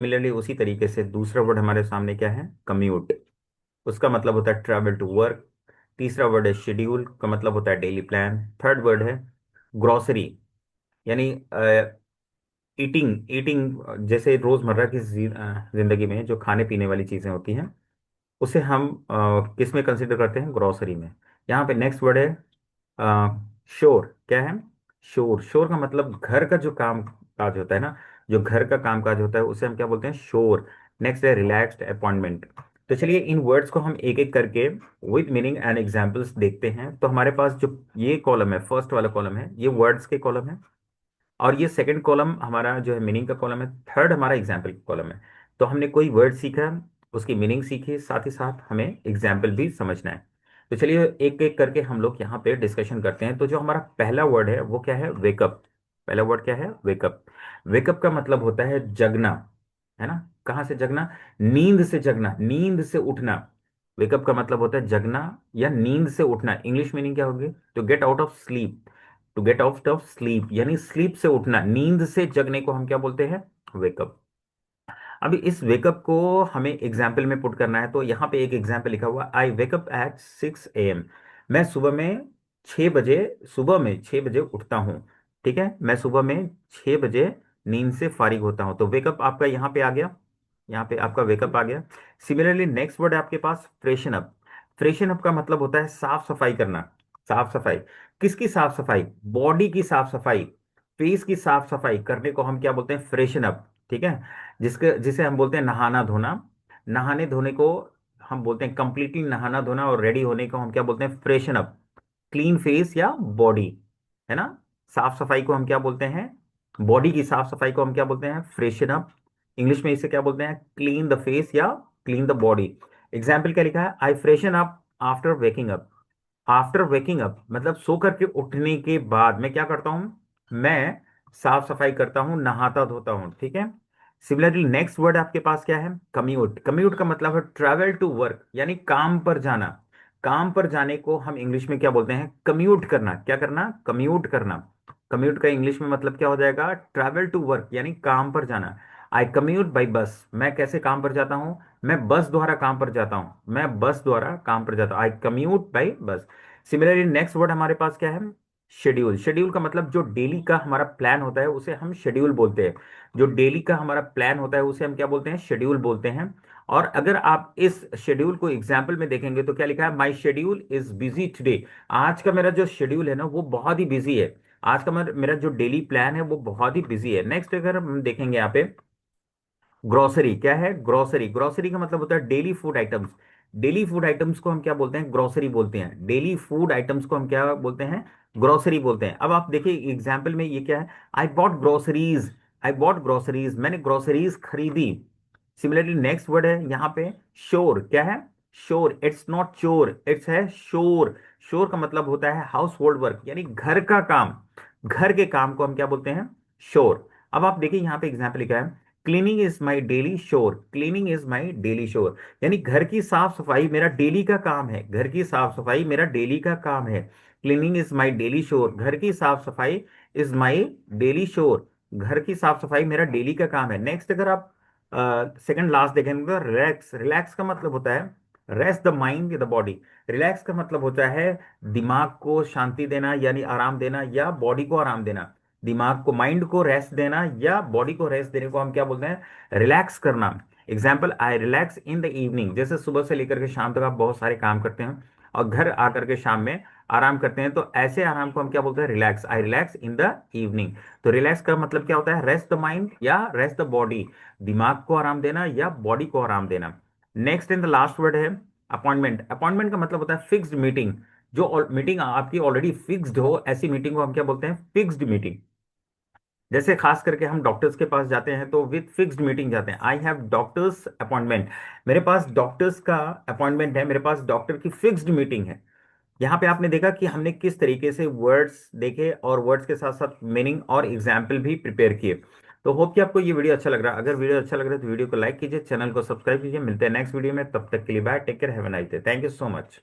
Similarly उसी तरीके से दूसरा वर्ड हमारे सामने क्या है, कम्यूट। उसका मतलब होता है ट्रैवल टू वर्क। तीसरा वर्ड है शेड्यूल, का मतलब होता है डेली प्लान। थर्ड वर्ड है ग्रोसरी, यानी ईटिंग ईटिंग, जैसे रोजमर्रा की जिंदगी में जो खाने पीने वाली चीजें होती हैं उसे हम किस में कंसिडर करते हैं, ग्रोसरी में। यहाँ पे नेक्स्ट वर्ड है शोर। क्या है, शोर। शोर का मतलब घर का जो काम काज होता है ना, जो घर का काम काज होता है उसे हम क्या बोलते हैं, शोर। नेक्स्ट है रिलैक्स्ड अपॉइंटमेंट। तो चलिए इन वर्ड्स को हम एक एक करके विद मीनिंग एंड एग्जांपल्स देखते हैं। तो हमारे पास जो ये कॉलम है, फर्स्ट वाला कॉलम है, ये वर्ड्स के कॉलम है। और ये सेकंड कॉलम हमारा जो है मीनिंग का कॉलम है। थर्ड हमारा एग्जाम्पल का कॉलम है। तो हमने कोई वर्ड सीखा, उसकी मीनिंग सीखी, साथ ही साथ हमें एग्जाम्पल भी समझना है। तो चलिए एक एक करके हम लोग यहाँ पे डिस्कशन करते हैं। तो जो हमारा पहला वर्ड है वो क्या है, वेकअप। पहला वर्ड क्या है, वेकअप। वेकअप का मतलब होता है जगना, है ना। कहाँ से जगना, नींद से जगना, नींद से उठना। वेकअप का मतलब होता है जगना या नींद से उठना। इंग्लिश मीनिंग क्या होगी, to get out of sleep. To get out of sleep यानी स्लीप से उठना, नींद से जगने को हम क्या बोलते हैं, वेकअप। अभी इस वेकअप को हमें एग्जाम्पल में पुट करना है। तो यहाँ पे एक एग्जाम्पल लिखा हुआ, आई वेकअप एट 6 AM। मैं सुबह में 6 बजे, सुबह में 6 बजे उठता हूँ। ठीक है, मैं सुबह में 6 बजे नींद से फारिग होता हूँ। तो वेकअप आपका यहाँ पे आ गया, यहाँ पे आपका वेकअप आ गया। सिमिलरली नेक्स्ट वर्ड है आपके पास फ्रेशन अप। फ्रेशन अप का मतलब होता है साफ सफाई करना। साफ सफाई, किसकी साफ सफाई, बॉडी की साफ सफाई, फेस की साफ सफाई करने को हम क्या बोलते हैं, फ्रेशन अप। ठीक है, जिसके जिसे हम बोलते हैं नहाना धोना। नहाने धोने को हम बोलते हैं कंप्लीटली नहाना धोना, और रेडी होने को हम क्या बोलते हैं, फ्रेशन अप। क्लीन फेस या बॉडी, है ना। साफ सफाई को हम क्या बोलते हैं, बॉडी की साफ सफाई को हम क्या बोलते हैं, फ्रेशन अप। इंग्लिश में इसे क्या बोलते हैं, क्लीन द फेस या क्लीन द बॉडी। एग्जाम्पल क्या लिखा है, I freshen up after waking up. After waking up मतलब सो करके उठने के बाद मैं क्या करता हूं, मैं साफ सफाई करता हूं, नहाता धोता हूं। ठीक है। सिमिलरली नेक्स्ट वर्ड आपके पास क्या है, कम्यूट। कम्यूट का मतलब है ट्रैवल टू वर्क, यानी काम पर जाना। काम पर जाने को हम इंग्लिश में क्या बोलते हैं, कम्यूट करना। क्या करना, कम्यूट करना। कम्यूट का इंग्लिश में मतलब क्या हो जाएगा, ट्रैवल टू वर्क यानी काम पर जाना। आई कम्यूट बाई बस, मैं कैसे काम पर जाता हूँ, मैं बस द्वारा काम पर जाता हूँ, मैं बस द्वारा काम पर जाता हूँ, I commute by bus. Similarly next word हमारे पास क्या है, शेड्यूल। शेड्यूल का मतलब जो डेली का हमारा प्लान होता है उसे हम शेड्यूल बोलते हैं। जो डेली का हमारा प्लान होता है उसे हम क्या बोलते हैं, शेड्यूल बोलते हैं। और अगर आप इस शेड्यूल को एग्जाम्पल में देखेंगे तो क्या लिखा है, माई शेड्यूल इज बिजी टुडे। आज का मेरा जो शेड्यूल है ना वो बहुत ही बिजी है। आज का मेरा जो डेली प्लान है वो बहुत ही बिजी है। नेक्स्ट अगर हम देखेंगे यहाँ पे, ग्रोसरी। क्या है, ग्रोसरी। ग्रोसरी का मतलब होता है daily food items. Daily food items को हम क्या बोलते हैं, ग्रोसरी बोलते हैं। डेली फूड आइटम्स को हम क्या बोलते हैं, ग्रोसरी बोलते हैं। अब आप देखिए एग्जाम्पल में ये क्या है, I bought groceries. I bought groceries, मैंने ग्रोसरीज खरीदी। सिमिलरली नेक्स्ट वर्ड है यहाँ पे शोर। क्या है, शोर। इट्स नॉट चोर, इट्स है शोर। शोर का मतलब होता है हाउस होल्ड वर्क, यानी घर का काम। घर के काम को हम क्या बोलते हैं, शोर। अब आप देखिए यहाँ पे एग्जाम्पल लिखा है, क्लीनिंग इज माई डेली शोर। क्लीनिंग इज माई डेली शोर, यानी घर की साफ सफाई मेरा डेली का काम है। घर की साफ सफाई मेरा डेली का काम है। क्लीनिंग इज माई डेली शोर, घर की साफ सफाई इज माई डेली शोर, घर की साफ सफाई मेरा डेली का काम है। नेक्स्ट अगर आप सेकंड लास्ट देखेंगे तो रिलैक्स। रिलैक्स का मतलब होता है rest the mind the body. Relax का मतलब होता है दिमाग को शांति देना यानी आराम देना, या बॉडी को आराम देना। दिमाग को, माइंड को रेस्ट देना या बॉडी को रेस्ट देने को हम क्या बोलते हैं, रिलैक्स करना। Example, I relax in the evening. जैसे सुबह से लेकर के शाम तक आप बहुत सारे काम करते हैं और घर आकर के शाम में आराम करते हैं, तो ऐसे आराम को हम क्या बोलते हैं, relax. I relax in the evening. तो रिलैक्स का मतलब क्या होता है, रेस्ट द माइंड या रेस्ट द बॉडी, दिमाग को आराम देना या बॉडी को आराम देना। Next in the last word है अपॉइंटमेंट। अपॉइंटमेंट का मतलब होता है फिक्स्ड मीटिंग। जो मीटिंग आपकी ऑलरेडी फिक्स्ड हो, ऐसी मीटिंग को हम क्या बोलते हैं, फिक्स्ड मीटिंग। जैसे खास करके हम डॉक्टर्स के पास जाते हैं तो विद फिक्स्ड मीटिंग जाते हैं, आई हैव डॉक्टर्स अपॉइंटमेंट। मेरे पास डॉक्टर्स का अपॉइंटमेंट है, मेरे पास डॉक्टर की फिक्स्ड मीटिंग है। यहाँ पे आपने देखा कि हमने किस तरीके से वर्ड्स देखे और वर्ड्स के साथ साथ मीनिंग और एग्जाम्पल भी प्रिपेयर किए। तो होप कि आपको ये वीडियो अच्छा लग रहा है। अगर वीडियो अच्छा लग रहा है तो वीडियो को लाइक कीजिए, चैनल को सब्सक्राइब कीजिए। मिलते हैं नेक्स्ट वीडियो में, तब तक के लिए bye, take care, have a nice day, thank you so much.